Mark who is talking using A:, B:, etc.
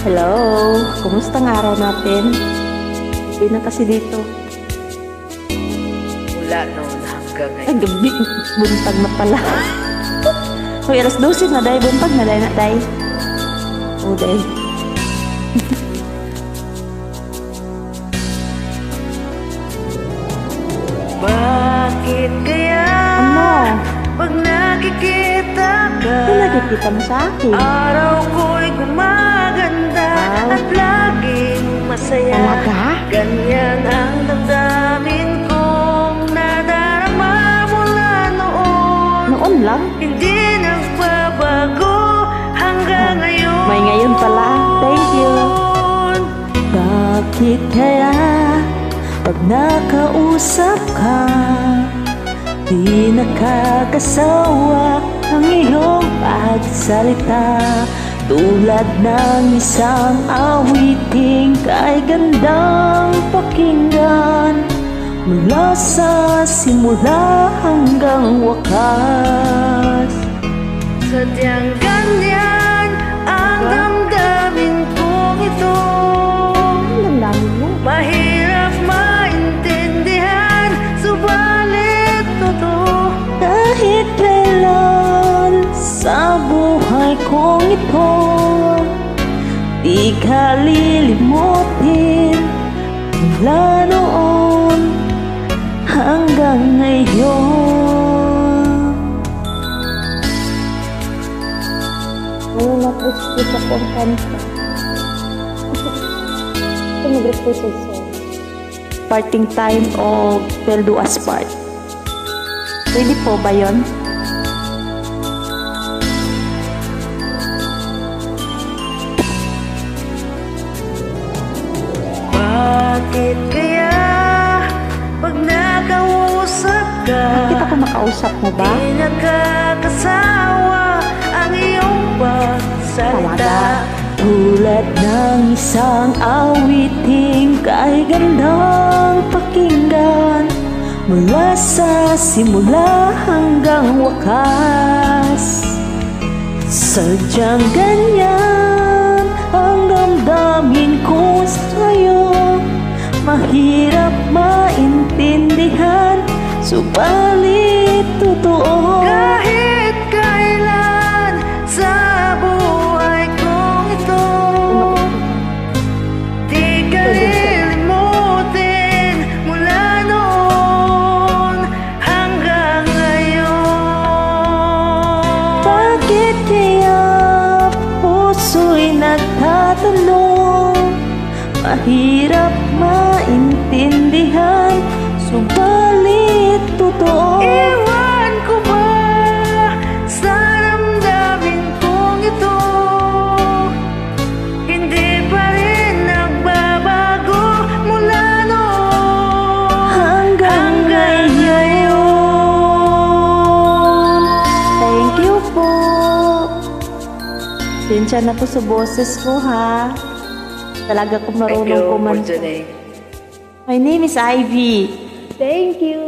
A: Hello! Kumusta ang araw natin? Hindi na kasi dito.
B: Mula noon hanggang
A: Ay,
B: ngayon.
A: gabi. Buntag na pala. Uy, alas 12 na day. Buntag na day na day. Oh, day.
B: Bakit kaya
A: Ano?
B: pag nakikita ka,
A: Ano nakikita mo sa akin?
B: araw ko'y gumaganda
A: Wow.
B: at laging masaya.
A: Talaga?
B: Ganyan ang damdamin kong nadarama mula noon.
A: Noon lang?
B: Hindi nagbabago hanggang ngayon.
A: May ngayon pala. Thank you. Bakit kaya pag nakausap ka, di nakakasawa ang iyong pagsalita? Tulad ng isang awiting kay gandang pakinggan, mula sa simula hanggang wakas.
B: Sadyang ganyan ang damdamin kong ito.
A: Ang dami mo.
B: Mahirap maintindihan, subalit totoo.
A: Kahit kailan sa buhay kong ito, di ka lilimutin mula noon hanggang ngayon. Ano na-request ako ang kanta? Ito mag-request sa song. Parting time of Till Do Us Part. Pwede po ba yun?
B: Bakit kaya pag nakausap ka,
A: Bakit ako makausap mo ba?
B: di nakakasawa ang iyong pagsalita?
A: Talaga? Tulad ng isang awiting kay gandang pakinggan, mula sa simula hanggang wakas. Sadyang ganyan ang damdamin ko sa'yo. Mahirap maintindihan, subalit totoo.
B: Kahit kailan sa buhay kong ito, di ka lilimutin mula noon hanggang ngayon.
A: Bakit kaya puso'y nagtatanong? Mahirap maintindihan, subalit totoo.
B: Iwan ko ba sa damdamin kong ito? Hindi pa rin nagbabago mula noon
A: Hanggang ngayon. Thank you po. Sinsya na po sa boses ko, ha. Talaga kung
B: Thank
A: marunong
B: you for
A: kumanta.
B: today.
A: My name is Ivy. Thank you.